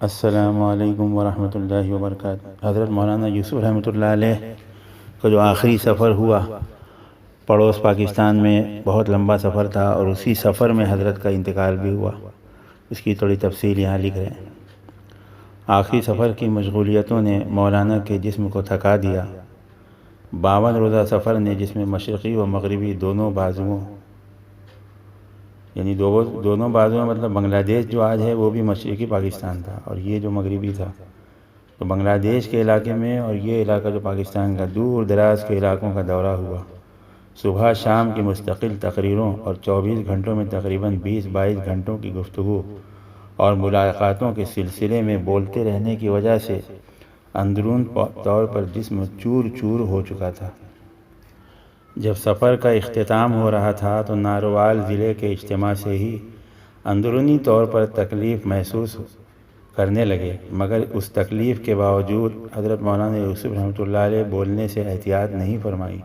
السلام علیکم ورحمۃ اللہ وبرکاتہ۔ حضرت مولانا یوسف رحمۃ اللہ علیہ کا جو آخری سفر ہوا پڑوس پاکستان میں، بہت لمبا سفر تھا، اور اسی سفر میں حضرت کا انتقال بھی ہوا۔ اس کی تھوڑی تفصیل یہاں لکھ رہے ہیں۔ آخری سفر کی مشغولیتوں نے مولانا کے جسم کو تھکا دیا۔ 52 روزہ سفر نے جس میں مشرقی و مغربی دونوں بازوؤں، یعنی دونوں بازوؤں مطلب بنگلہ دیش جو آج ہے وہ بھی مشرقی پاکستان تھا، اور یہ جو مغربی تھا تو بنگلہ دیش کے علاقے میں، اور یہ علاقہ جو پاکستان کا دور دراز کے علاقوں کا دورہ ہوا۔ صبح شام کی مستقل تقریروں اور 24 گھنٹوں میں تقریباً 20-22 گھنٹوں کی گفتگو اور ملاقاتوں کے سلسلے میں بولتے رہنے کی وجہ سے اندرون طور پر جسم چور چور ہو چکا تھا۔ جب سفر کا اختتام ہو رہا تھا تو ناروال ضلع کے اجتماع سے ہی اندرونی طور پر تکلیف محسوس کرنے لگے، مگر اس تکلیف کے باوجود حضرت مولانا یوسف رحمۃ اللہ علیہ بولنے سے احتیاط نہیں فرمائی،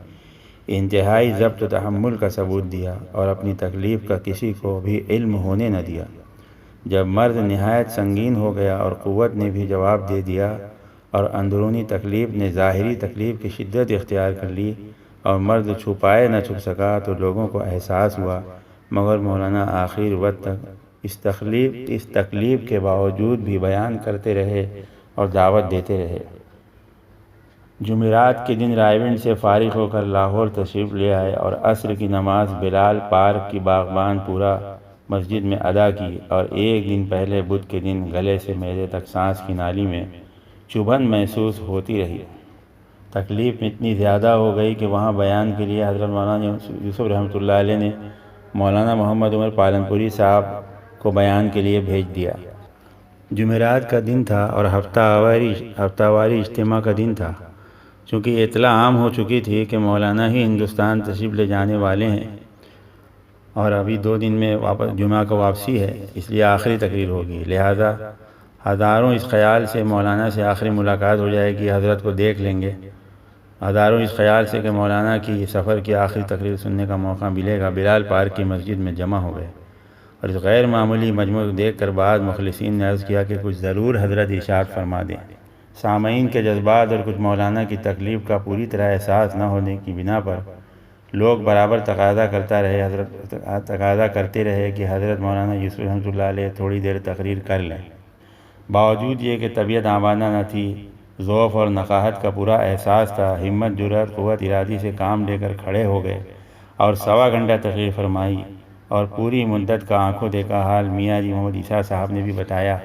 انتہائی ضبط و تحمل کا ثبوت دیا اور اپنی تکلیف کا کسی کو بھی علم ہونے نہ دیا۔ جب مرض نہایت سنگین ہو گیا اور قوت نے بھی جواب دے دیا اور اندرونی تکلیف نے ظاہری تکلیف کی شدت اختیار کر لی اور مرض چھپائے نہ چھپ سکا، تو لوگوں کو احساس ہوا، مگر مولانا آخر وقت تک اس تکلیف کے باوجود بھی بیان کرتے رہے اور دعوت دیتے رہے۔ جمعرات کے دن رائے سے فارغ ہو کر لاہور تشریف لے آئے اور عصر کی نماز بلال پارک کی باغبان پورہ مسجد میں ادا کی، اور ایک دن پہلے بدھ کے دن گلے سے میدے تک سانس کی نالی میں چبھن محسوس ہوتی رہی۔ تکلیف اتنی زیادہ ہو گئی کہ وہاں بیان کے لیے حضرت مولانا یوسف رحمۃ اللہ علیہ نے مولانا محمد عمر پالنپوری صاحب کو بیان کے لیے بھیج دیا۔ جمعرات کا دن تھا اور ہفتہ واری اجتماع کا دن تھا۔ چونکہ اطلاع عام ہو چکی تھی کہ مولانا ہی ہندوستان تشریف لے جانے والے ہیں اور ابھی 2 دن میں جمعہ کو واپسی ہے، اس لیے آخری تقریر ہوگی، لہذا ہزاروں اس خیال سے مولانا سے آخری ملاقات ہو جائے گی، حضرت کو دیکھ لیں گے۔ ہزاروں اس خیال سے کہ مولانا کی سفر کی آخری تقریر سننے کا موقع ملے گا، بلال پارک کی مسجد میں جمع ہو گئے، اور اس غیر معمولی مجموعے کو دیکھ کر بعض مخلصین نے عرض کیا کہ کچھ ضرور حضرت ارشاد فرما دیں۔ سامعین کے جذبات اور کچھ مولانا کی تکلیف کا پوری طرح احساس نہ ہونے کی بنا پر لوگ برابر تقاضا کرتے رہے کہ حضرت مولانا یوسف رحمۃ اللہ علیہ تھوڑی دیر تقریر کر لیں۔ باوجود یہ کہ طبیعت آمادہ نہ تھی، ذوف اور نقاہت کا پورا احساس تھا، ہمت، جرأت، قوت ارادی سے کام لے کر کھڑے ہو گئے اور 1.25 گھنٹہ تقریر فرمائی، اور پوری مدت کا آنکھوں دیکھا حال میاں جی محمد عیسیٰ صاحب نے بھی بتایا۔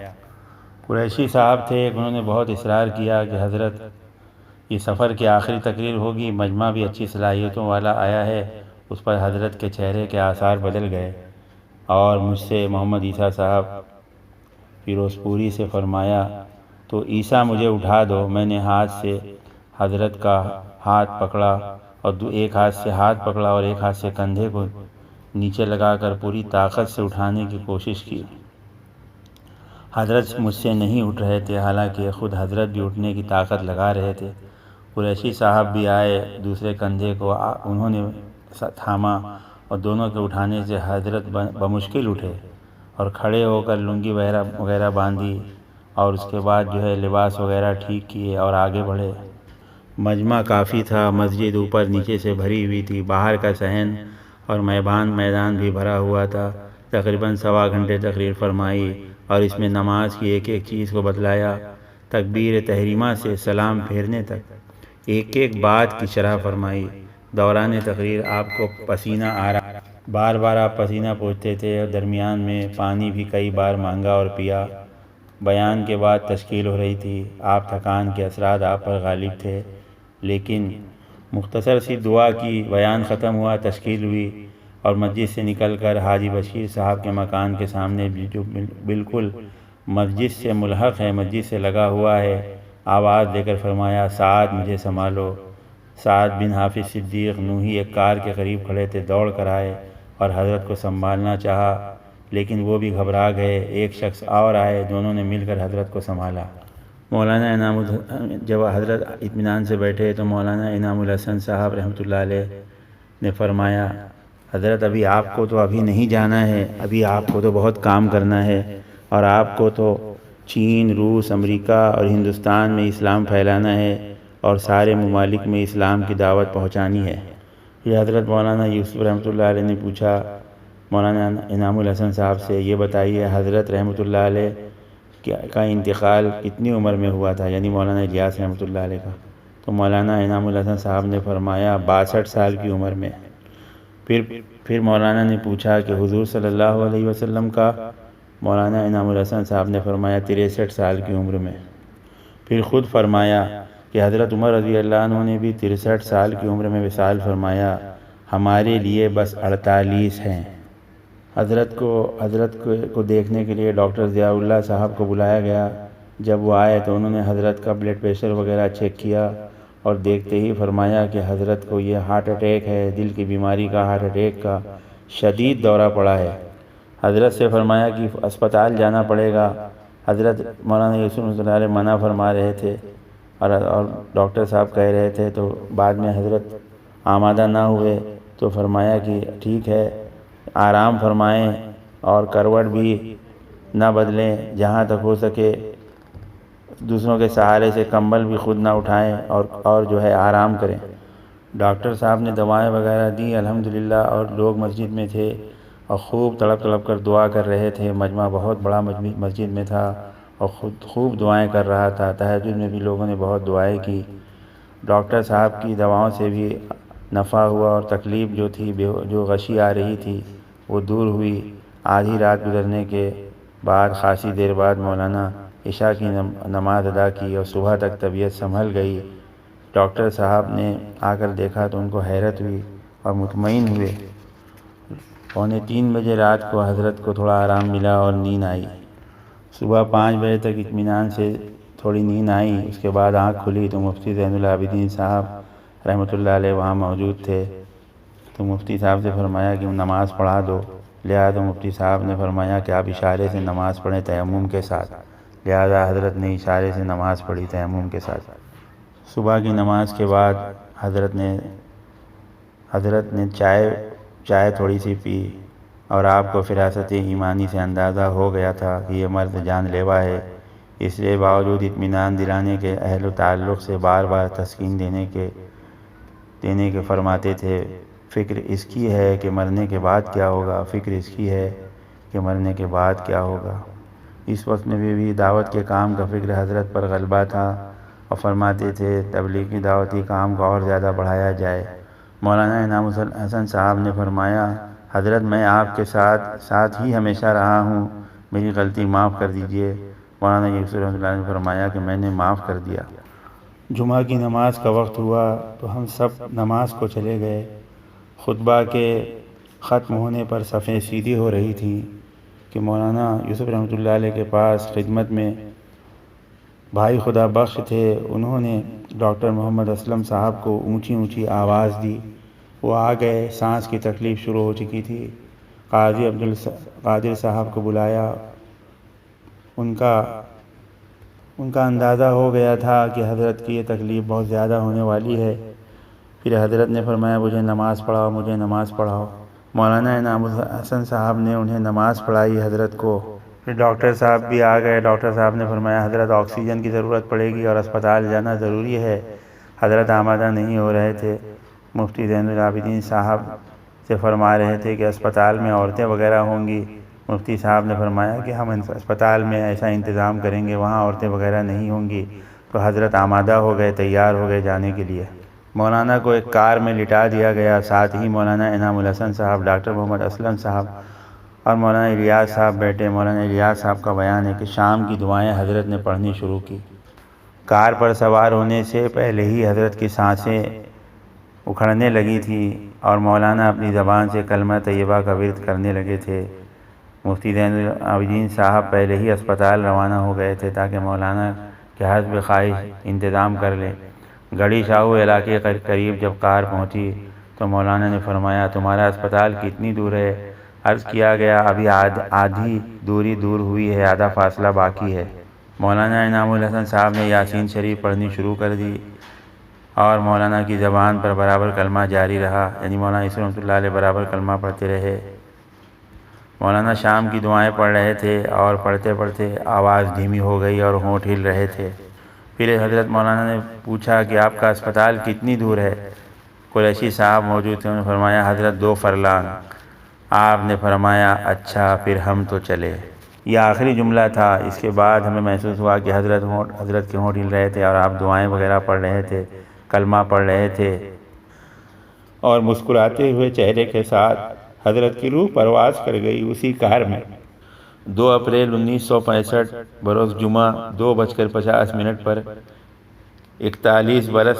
قریشی صاحب تھے، انہوں نے بہت اصرار کیا کہ حضرت یہ سفر کی آخری تقریر ہوگی، مجمع بھی اچھی صلاحیتوں والا آیا ہے۔ اس پر حضرت کے چہرے کے آثار بدل گئے اور مجھ سے محمد عیسیٰ صاحب فیروزپوری سے فرمایا، تو عیسیٰ مجھے اٹھا دو۔ میں نے ہاتھ سے حضرت کا ہاتھ پکڑا اور ایک ہاتھ سے کندھے کو نیچے لگا کر پوری طاقت سے اٹھانے کی کوشش کی۔ حضرت مجھ سے نہیں اٹھ رہے تھے، حالانکہ خود حضرت بھی اٹھنے کی طاقت لگا رہے تھے۔ قریشی صاحب بھی آئے، دوسرے کندھے کو انہوں نے تھاما اور دونوں کے اٹھانے سے حضرت بمشکل اٹھے اور کھڑے ہو کر لنگی وغیرہ باندھی، اور اس کے بعد لباس وغیرہ ٹھیک کیے اور آگے بڑھے۔ مجمع کافی تھا، مسجد اوپر نیچے سے بھری ہوئی تھی، باہر کا صحن اور میدان بھی بھرا ہوا تھا۔ تقریباً 1.25 گھنٹے تقریر فرمائی اور اس میں نماز کی ایک چیز کو بتلایا، تکبیر تحریمہ سے سلام پھیرنے تک ایک بات کی شرح فرمائی۔ دوران تقریر آپ کو پسینہ آ رہا، بار بار آپ پسینہ پوچھتے تھے، اور درمیان میں پانی بھی کئی بار مانگا اور پیا۔ بیان کے بعد تشکیل ہو رہی تھی، آپ تھکان کے اثرات آپ پر غالب تھے، لیکن مختصر سی دعا کی، بیان ختم ہوا، تشکیل ہوئی، اور مسجد سے نکل کر حاجی بشیر صاحب کے مکان کے سامنے جو بالکل مسجد سے ملحق ہے، مسجد سے لگا ہوا ہے، آواز دے کر فرمایا، سعد مجھے سنبھالو۔ سعد بن حافظ صدیق نوحی ایک کار کے قریب کھڑے تھے، دوڑ کر آئے اور حضرت کو سنبھالنا چاہا، لیکن وہ بھی گھبرا گئے۔ ایک شخص اور آئے، دونوں نے مل کر حضرت کو سنبھالا۔ مولانا جب حضرت اطمینان سے بیٹھے تو مولانا انعام الحسن صاحب رحمۃ اللہ علیہ نے فرمایا، حضرت ابھی آپ کو تو ابھی نہیں جانا ہے، ابھی آپ کو تو بہت کام کرنا ہے، اور آپ کو تو چین، روس، امریکہ اور ہندوستان میں اسلام پھیلانا ہے اور سارے ممالک میں اسلام کی دعوت پہنچانی ہے۔ یہ حضرت مولانا یوسف رحمۃ اللہ علیہ نے پوچھا مولانا انعام الحسن صاحب سے، یہ بتائیے حضرت رحمۃ اللہ علیہ کا انتقال کتنی عمر میں ہوا تھا، یعنی مولانا الیاس رحمۃ اللہ علیہ کا؟ تو مولانا انعام الحسن صاحب نے فرمایا 62 سال کی عمر میں۔ پھر مولانا نے پوچھا کہ حضور صلی اللہ علیہ وسلم کا؟ مولانا انعام الحسن صاحب نے فرمایا 63 سال کی عمر میں۔ پھر خود فرمایا کہ حضرت عمر رضی اللہ عنہ نے بھی 63 سال کی عمر میں وصال فرمایا، ہمارے لیے بس 48 ہیں۔ حضرت کو دیکھنے کے لیے ڈاکٹر ضیاء اللہ صاحب کو بلایا گیا۔ جب وہ آئے تو انہوں نے حضرت کا بلڈ پریشر وغیرہ چیک کیا اور دیکھتے ہی فرمایا کہ حضرت کو یہ ہارٹ اٹیک ہے، دل کی بیماری کا، ہارٹ اٹیک کا شدید دورہ پڑا ہے۔ حضرت سے فرمایا کہ اسپتال جانا پڑے گا۔ حضرت مولانا یوسف رحمۃ اللہ علیہ منع فرما رہے تھے اور ڈاکٹر صاحب کہہ رہے تھے، تو بعد میں حضرت آمادہ نہ ہوئے تو فرمایا کہ ٹھیک ہے، آرام فرمائیں اور کروٹ بھی نہ بدلیں، جہاں تک ہو سکے دوسروں کے سہارے سے کمبل بھی خود نہ اٹھائیں اور جو ہے آرام کریں۔ ڈاکٹر صاحب نے دوائیں وغیرہ دی الحمدللہ، اور لوگ مسجد میں تھے اور خوب تڑپ کر دعا کر رہے تھے۔ مجمع بہت بڑا مسجد میں تھا اور خوب دعائیں کر رہا تھا۔ تہجد میں بھی لوگوں نے بہت دعائیں کی۔ ڈاکٹر صاحب کی دواؤں سے بھی نفع ہوا اور تکلیف جو تھی، جو غشی آ رہی تھی، وہ دور ہوئی۔ آدھی رات گزرنے کے بعد خاصی دیر بعد مولانا عشاء کی نماز ادا کی اور صبح تک طبیعت سنبھل گئی۔ ڈاکٹر صاحب نے آ کر دیکھا تو ان کو حیرت ہوئی اور مطمئن ہوئے۔ 2:45 بجے رات کو حضرت کو تھوڑا آرام ملا اور نیند آئی۔ صبح 5 بجے تک اطمینان سے تھوڑی نیند آئی۔ اس کے بعد آنکھ کھلی تو مفتی زین العابدین صاحب رحمۃ اللہ علیہ وہاں موجود تھے۔ تو مفتی صاحب سے فرمایا کہ نماز پڑھا دو۔ لہٰذا مفتی صاحب نے فرمایا کہ آپ اشارے سے نماز پڑھیں تیمم کے ساتھ۔ لہٰذا حضرت نے اشارے سے نماز پڑھی تیمم کے ساتھ۔ صبح کی نماز کے بعد حضرت نے چائے تھوڑی سی پی اور آپ کو فراست ایمانی سے اندازہ ہو گیا تھا کہ یہ مرد جان لیوا ہے۔ اس لیے باوجود اطمینان دلانے کے، اہل و تعلق سے بار بار تسکین دینے کے فرماتے تھے، فکر اس کی ہے کہ مرنے کے بعد کیا ہوگا، فکر اس کی ہے کہ مرنے کے بعد کیا ہوگا۔ اس وقت میں بھی دعوت کے کام کا فکر حضرت پر غلبہ تھا اور فرماتے تھے تبلیغی دعوتی کام کو اور زیادہ بڑھایا جائے۔ مولانا انعام الحسن صاحب نے فرمایا، حضرت میں آپ کے ساتھ ہی ہمیشہ رہا ہوں، میری غلطی معاف کر دیجئے۔ مولانا یوسف رحمۃ اللہ نے فرمایا کہ میں نے معاف کر دیا۔ جمعہ کی نماز کا وقت ہوا تو ہم سب نماز کو چلے گئے۔ خطبہ کے ختم ہونے پر صفیں سیدھی ہو رہی تھیں کہ مولانا یوسف رحمۃ اللہ علیہ کے پاس خدمت میں بھائی خدا بخش تھے۔ انہوں نے ڈاکٹر محمد اسلم صاحب کو اونچی آواز دی۔ وہ آ گئے۔ سانس کی تکلیف شروع ہو چکی تھی۔ قاضی عبدالقادر صاحب کو بلایا۔ ان کا اندازہ ہو گیا تھا کہ حضرت کی یہ تکلیف بہت زیادہ ہونے والی ہے۔ پھر حضرت نے فرمایا مجھے نماز پڑھاؤ۔ مولانا انعام الحسن صاحب نے انہیں نماز پڑھائی حضرت کو۔ پھر ڈاکٹر صاحب بھی آ گئے۔ ڈاکٹر صاحب نے فرمایا حضرت آکسیجن کی ضرورت پڑے گی اور اسپتال جانا ضروری ہے۔ حضرت آمادہ نہیں ہو رہے تھے۔ مفتی زین العابدین صاحب سے فرما رہے تھے کہ اسپتال میں عورتیں وغیرہ ہوں گی۔ مفتی صاحب نے فرمایا کہ ہم اسپتال میں ایسا انتظام کریں گے وہاں عورتیں وغیرہ نہیں ہوں گی۔ تو حضرت آمادہ ہو گئے، تیار ہو گئے جانے کے لیے۔ مولانا کو ایک کار میں لٹا دیا گیا۔ ساتھ ہی مولانا انعام الحسن صاحب، ڈاکٹر محمد اسلم صاحب اور مولانا الیاس صاحب بیٹھے۔ مولانا الیاس صاحب کا بیان ہے کہ شام کی دعائیں حضرت نے پڑھنی شروع کی۔ کار پر سوار ہونے سے پہلے ہی حضرت کی سانسیں اکھڑنے لگی تھیں اور مولانا اپنی زبان سے کلمہ طیبہ کا ورد کرنے لگے تھے۔ مفتی زین العابدین صاحب پہلے ہی اسپتال روانہ ہو گئے تھے تاکہ مولانا کے حسب خواہش انتظام کر لیں۔ گڑھی شاہو علاقے کے قریب جب کار پہنچی تو مولانا نے فرمایا تمہارا اسپتال کتنی دور ہے؟ عرض کیا گیا ابھی آدھی دوری دور ہوئی ہے، آدھا فاصلہ باقی ہے۔ مولانا انعام الحسن صاحب نے یاسین شریف پڑھنی شروع کر دی اور مولانا کی زبان پر برابر کلمہ جاری رہا، یعنی مولانا یوسف رحمۃ اللہ علیہ برابر کلمہ پڑھتے رہے۔ مولانا شام کی دعائیں پڑھ رہے تھے اور پڑھتے پڑھتے آواز دھیمی ہو گئی اور ہونٹ ہل رہے تھے۔ پھر حضرت مولانا نے پوچھا کہ آپ کا اسپتال کتنی دور ہے؟ قریشی صاحب موجود تھے، انہوں نے فرمایا حضرت 2 فرلانگ۔ آپ نے فرمایا اچھا پھر ہم تو چلے۔ یہ آخری جملہ تھا۔ اس کے بعد ہمیں محسوس ہوا کہ حضرت کے ہونٹ ہل رہے تھے اور آپ دعائیں وغیرہ پڑھ رہے تھے، کلمہ پڑھ رہے تھے، اور مسکراتے ہوئے چہرے کے ساتھ حضرت کی روح پرواز کر گئی اسی کار میں۔ 2 اپریل 1965 بروز جمعہ 2:50 پر 21 برس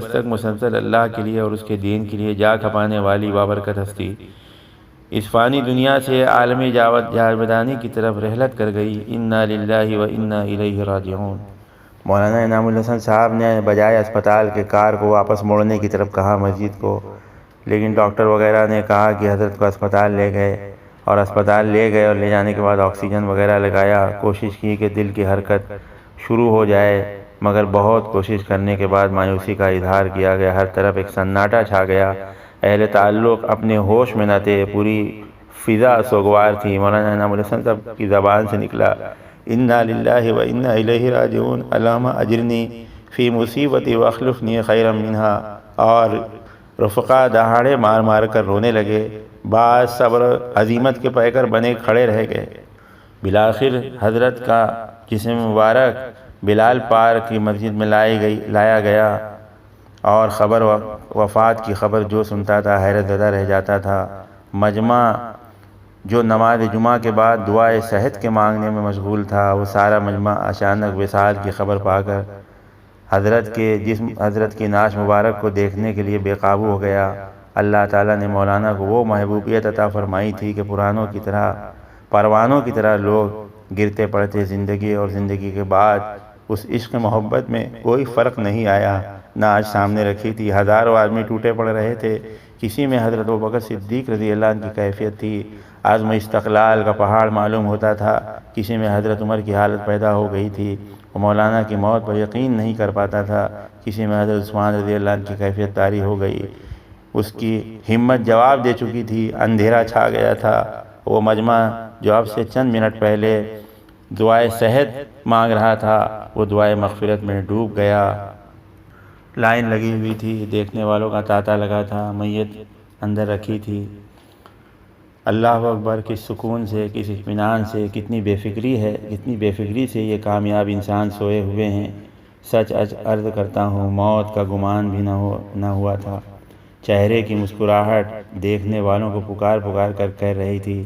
تک مسلسل اللہ کے لیے اور اس کے دین کے لیے جا کھپانے والی بابرکت ہستی اس فانی دنیا سے عالمی جاودانی کی طرف رحلت کر گئی۔ انا للہ و انا الیہ راجعون۔ مولانا انعام الحسن صاحب نے بجائے اسپتال کے کار کو واپس موڑنے کی طرف کہا مسجد کو، لیکن ڈاکٹر وغیرہ نے کہا کہ حضرت کو اسپتال لے گئے، اور اسپتال لے گئے اور لے جانے کے بعد آکسیجن وغیرہ لگایا، کوشش کی کہ دل کی حرکت شروع ہو جائے، مگر بہت کوشش کرنے کے بعد مایوسی کا اظہار کیا گیا۔ ہر طرف ایک سناٹا چھا گیا، اہل تعلق اپنے ہوش میں نہ تھے، پوری فضا سوگوار تھی۔ مولانا انعام الحسن صاحب کی زبان سے نکلا انا للہ و انا الیہ راجعون، اللہم اجرنی فی مصیبتی واخلفنی خیرا منہا، اور رفقا دہاڑے مار مار کر رونے لگے۔ بعض صبر عزیمت کے پیکر بنے کھڑے رہ گئے۔ بالآخر حضرت کا جسم مبارک بلال پار کی مسجد میں لایا گیا، اور خبر وفات کی خبر جو سنتا تھا حیرت زدہ رہ جاتا تھا۔ مجمع جو نماز جمعہ کے بعد دعائے صحت کے مانگنے میں مشغول تھا، وہ سارا مجمع اچانک وصال کی خبر پا کر حضرت کی نعش مبارک کو دیکھنے کے لیے بے قابو ہو گیا۔ اللہ تعالیٰ نے مولانا کو وہ محبوبیت عطا فرمائی تھی کہ پروانوں کی طرح لوگ گرتے پڑتے زندگی اور زندگی کے بعد اس عشق محبت میں کوئی فرق نہیں آیا۔ نعش سامنے رکھی تھی، ہزاروں آدمی ٹوٹے پڑ رہے تھے، کسی میں حضرت ابوبکر صدیق رضی اللہ عنہ کی کیفیت تھی، عزم استقلال کا پہاڑ معلوم ہوتا تھا، کسی میں حضرت عمر کی حالت پیدا ہو گئی تھی، وہ مولانا کی موت پر یقین نہیں کر پاتا تھا، کسی میں حضرت عثمان رضی اللہ عنہ کی کیفیت طاری ہو گئی، اس کی ہمت جواب دے چکی تھی، اندھیرا چھا گیا تھا۔ وہ مجمع جو اب سے چند منٹ پہلے دعائے صحت مانگ رہا تھا، وہ دعائے مغفرت میں ڈوب گیا۔ لائن لگی ہوئی تھی، دیکھنے والوں کا تانتا لگا تھا، میت اندر رکھی تھی۔ اللہ اکبر! کس سکون سے، کس اطمینان سے، کتنی بے فکری سے یہ کامیاب انسان سوئے ہوئے ہیں۔ سچ عرض کرتا ہوں، موت کا گمان بھی نہ ہوا تھا۔ چہرے کی مسکراہٹ دیکھنے والوں کو پکار کر کہہ رہی تھی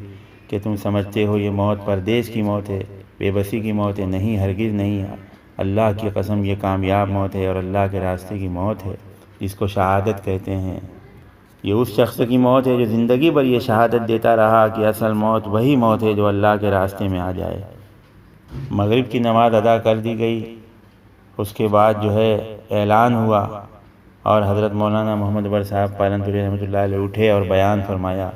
کہ تم سمجھتے ہو یہ موت پردیس کی موت ہے، بے بسی کی موت ہے، نہیں، ہرگز نہیں، اللہ کی قسم یہ کامیاب موت ہے اور اللہ کے راستے کی موت ہے، جس کو شہادت کہتے ہیں۔ یہ اس شخص کی موت ہے جو زندگی بھر یہ شہادت دیتا رہا کہ اصل موت وہی موت ہے جو اللہ کے راستے میں آ جائے۔ مغرب کی نماز ادا کر دی گئی، اس کے بعد اعلان ہوا، اور حضرت مولانا محمد عمر صاحب پالنپوری رحمۃ اللہ علیہ اٹھے اور بیان فرمایا۔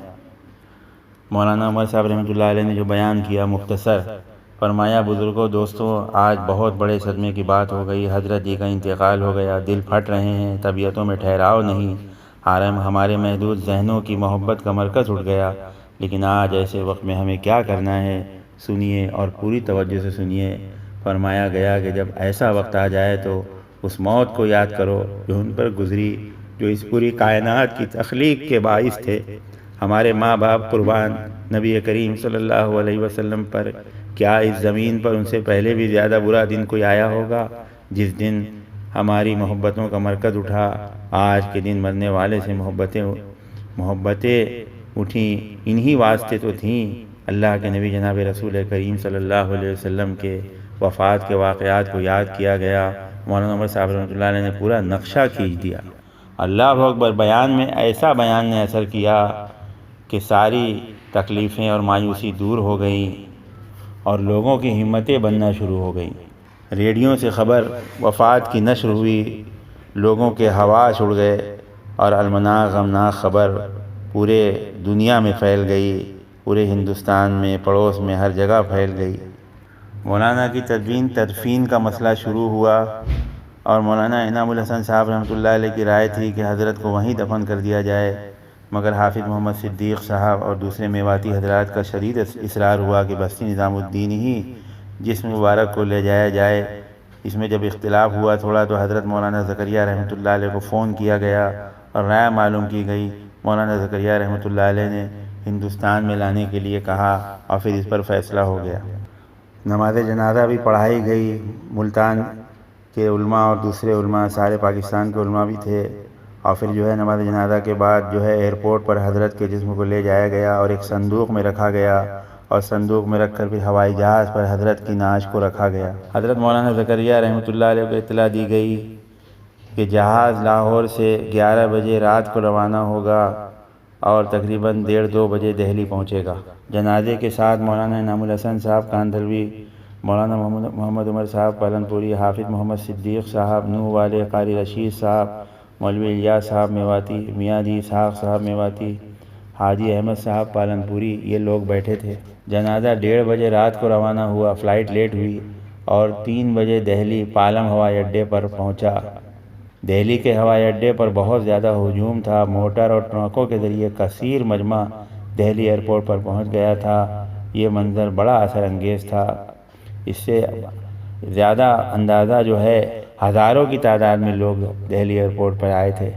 مولانا عمر صاحب رحمۃ اللہ علیہ نے جو بیان کیا مختصر فرمایا، بزرگوں، دوستوں، آج بہت بڑے صدمے کی بات ہو گئی، حضرت جی کا انتقال ہو گیا، دل پھٹ رہے ہیں، طبیعتوں میں ٹھہراؤ نہیں، ہمارے محدود ذہنوں کی محبت کا مرکز اٹھ گیا، لیکن آج ایسے وقت میں ہمیں کیا کرنا ہے، سنیے اور پوری توجہ سے سنیے۔ فرمایا گیا کہ جب ایسا وقت آ جائے تو اس موت کو یاد کرو جو ان پر گزری، جو اس پوری کائنات کی تخلیق کے باعث تھے، ہمارے ماں باپ قربان، نبی کریم صلی اللہ علیہ وسلم پر، کیا اس زمین پر ان سے پہلے بھی زیادہ برا دن کوئی آیا ہوگا؟ جس دن ہماری محبتوں کا مرکز اٹھا، آج کے دن مرنے والے سے محبتیں اٹھیں، انہی واسطے تو تھیں۔ اللہ کے نبی جناب رسول کریم صلی اللہ علیہ وسلم کے وفات کے واقعات کو یاد کیا گیا۔ مولانا عمر صاحب رحمۃ اللہ علیہ نے پورا نقشہ کھینچ دیا۔ اللہ اکبر! بیان میں ایسا بیان نے اثر کیا کہ ساری تکلیفیں اور مایوسی دور ہو گئیں اور لوگوں کی ہمتیں بننا شروع ہو گئیں۔ ریڈیو سے خبر وفات کی نشر ہوئی، لوگوں کے حواس اڑ گئے، اور المناک غمناک خبر پورے دنیا میں پھیل گئی، پورے ہندوستان میں، پڑوس میں، ہر جگہ پھیل گئی۔ مولانا کی تدفین کا مسئلہ شروع ہوا، اور مولانا انعام الحسن صاحب رحمۃ اللہ علیہ کی رائے تھی کہ حضرت کو وہیں دفن کر دیا جائے۔ مگر حافظ محمد صدیق صاحب اور دوسرے میواتی حضرات کا شدید اصرار ہوا کہ بستی نظام الدین ہی جسم مبارک کو لے جایا جائے۔ اس میں جب اختلاف ہوا تھوڑا تو حضرت مولانا زکریا رحمۃ اللہ علیہ کو فون کیا گیا اور رائے معلوم کی گئی۔ مولانا زکریا رحمۃ اللہ علیہ نے ہندوستان میں لانے کے لیے کہا اور پھر اس پر فیصلہ ہو گیا۔ نماز جنازہ بھی پڑھائی گئی۔ ملتان کے علماء اور دوسرے علماء، سارے پاکستان کے علماء بھی تھے، اور پھر جو ہے نماز جنازہ کے بعد جو ہے ایئرپورٹ پر حضرت کے جسم کو لے جایا گیا اور ایک صندوق میں رکھا گیا، اور صندوق میں رکھ کر پھر ہوائی جہاز پر حضرت کی نعش کو رکھا گیا۔ حضرت مولانا زکریا رحمۃ اللہ علیہ کو اطلاع دی گئی کہ جہاز لاہور سے 11 بجے رات کو روانہ ہوگا اور تقریباً 1:30-2 بجے دہلی پہنچے گا۔ جنازے کے ساتھ مولانا انعام الحسن صاحب کاندھلوی، مولانا محمد عمر صاحب پالن پوری، حافظ محمد صدیق صاحب نوح والے، قاری رشید صاحب، مولوی الیاس صاحب میواتی، میاں جی اسحاق صاحب میواتی، حاجی احمد صاحب پالن پوری، یہ لوگ بیٹھے تھے۔ جنازہ 1:30 بجے رات کو روانہ ہوا، فلائٹ لیٹ ہوئی اور 3 بجے دہلی پالم ہوائی اڈے پر پہنچا۔ دہلی کے ہوائی اڈے پر بہت زیادہ ہجوم تھا، موٹر اور ٹرکوں کے ذریعے کثیر مجمع دہلی ایئرپورٹ پر پہنچ گیا تھا۔ یہ منظر بڑا اثر انگیز تھا، اس سے زیادہ اندازہ جو ہے ہزاروں کی تعداد میں لوگ دہلی ایئرپورٹ پر آئے تھے۔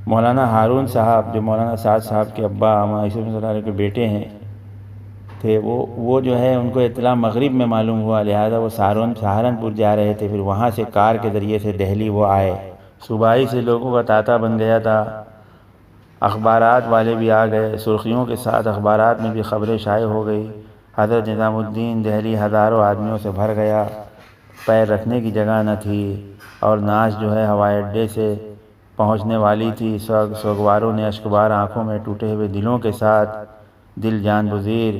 مولانا ہارون صاحب جو مولانا سعد صاحب کے ابا مولانا یوسف صلی اللہ علیہ کے بیٹے ہیں تھے، وہ جو ہے ان کو اطلاع مغرب میں معلوم ہوا، لہذا وہ سہارنپور جا رہے تھے، پھر وہاں سے کار کے ذریعے سے دہلی وہ آئے۔ صوبائی سے لوگوں کا تانتا بن گیا تھا، اخبارات والے بھی آ گئے، سرخیوں کے ساتھ اخبارات میں بھی خبریں شائع ہو گئی۔ حضرت نظام الدین دہلی ہزاروں آدمیوں سے بھر گیا، پیر رکھنے کی جگہ نہ تھی، اور نعش جو ہے ہوائی اڈے سے پہنچنے والی تھی۔ سوگواروں نے اشکبار آنکھوں میں ٹوٹے ہوئے دلوں کے ساتھ دل جان بزیر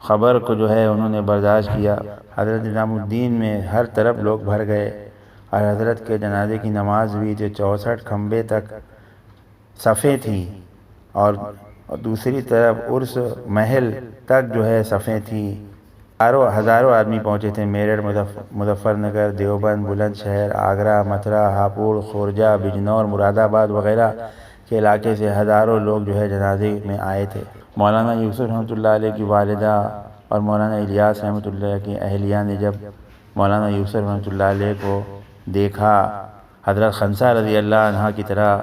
خبر کو جو ہے انہوں نے برداشت کیا۔ حضرت نظام الدین میں ہر طرف لوگ بھر گئے اور حضرت کے جنازے کی نماز ہوئی، جو 64 کھمبے تک صفیں تھیں، اور دوسری طرف عرس محل تک جو ہے صفیں تھیں۔ ہزاروں آدمی پہنچے تھے۔ میرٹھ، مظفر نگر، دیوبند، بلند شہر، آگرہ، متھرا، ہاپوڑ، خورجہ، بجنور، مراد آباد وغیرہ کے علاقے سے ہزاروں لوگ جو ہے جنازے میں آئے تھے۔ مولانا یوسف رحمۃ اللہ علیہ کی والدہ اور مولانا الیاس رحمۃ اللہ کی اہلیہ نے جب مولانا یوسف رحمۃ اللہ علیہ کو دیکھا، حضرت خنسہ رضی اللہ عنہ کی طرح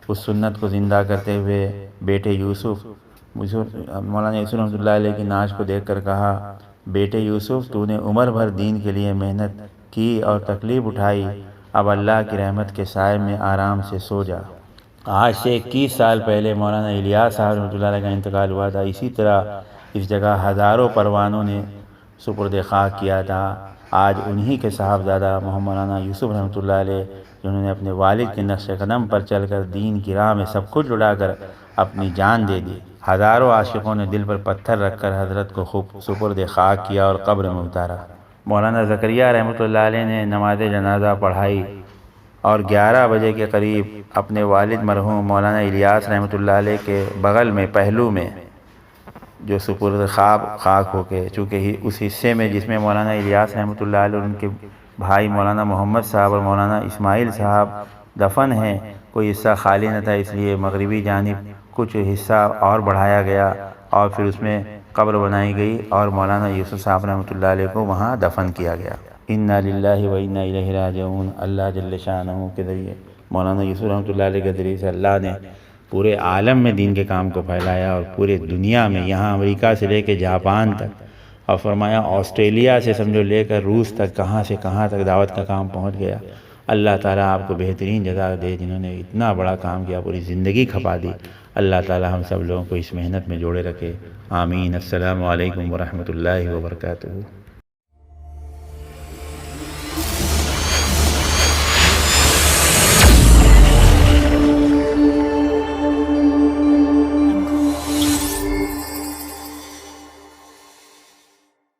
اس سنت کو زندہ کرتے ہوئے بیٹے مولانا یوسف رحمۃ اللہ علیہ کی نعش کو دیکھ کر کہا، بیٹے یوسف، تو نے عمر بھر دین کے لیے محنت کی اور تکلیف اٹھائی، اب اللہ کی رحمت کے سائے میں آرام سے سو جا۔ آج سے 21 سال پہلے مولانا الیاس صاحب رحمۃ اللہ علیہ کا انتقال ہوا تھا۔ اسی طرح اس جگہ ہزاروں پروانوں نے سپرد خاک کیا تھا۔ آج انہی کے صاحبزادہ محمد مولانا یوسف رحمۃ اللہ علیہ، جنہوں نے اپنے والد کے نقش قدم پر چل کر دین کی راہ میں سب کچھ لٹا کر اپنی جان دے دی۔ ہزاروں عاشقوں نے دل پر پتھر رکھ کر حضرت کو خوب سپرد خاک کیا اور قبر میں اتارا۔ مولانا زکریا رحمۃ اللہ علیہ نے نماز جنازہ پڑھائی اور 11 بجے کے قریب اپنے والد مرحوم مولانا الیاس رحمۃ اللہ علیہ کے بغل میں پہلو میں جو سپرد خاک ہو کے، چونکہ اس حصے میں جس میں مولانا الیاس رحمۃ اللہ علیہ اور ان کے بھائی مولانا محمد صاحب اور مولانا اسماعیل صاحب دفن ہیں، کوئی حصہ خالی نہ تھا، اس لیے مغربی جانب کچھ حصہ اور بڑھایا گیا اور پھر اس میں قبر بنائی گئی اور مولانا یوسف صاحب رحمۃ اللہ علیہ کو وہاں دفن کیا گیا۔ انا للہ و انا الیہ راجعون۔ اللہ جل شانہ کے ذریعے مولانا یوسف رحمۃ اللہ علیہ کے ذریعے سے اللہ نے پورے عالم میں دین کے کام کو پھیلایا اور پورے دنیا میں، یہاں امریکہ سے لے کے جاپان تک، اور فرمایا آسٹریلیا سے سمجھو لے کر روس تک، کہاں سے کہاں تک دعوت کا کام پہنچ گیا۔ اللہ تعالیٰ آپ کو بہترین جزا دے، جنہوں نے اتنا بڑا کام کیا، پوری زندگی کھپا دی۔ اللہ تعالیٰ ہم سب لوگوں کو اس محنت میں جوڑے رکھے، آمین۔ السلام علیکم ورحمۃ اللہ وبرکاتہ۔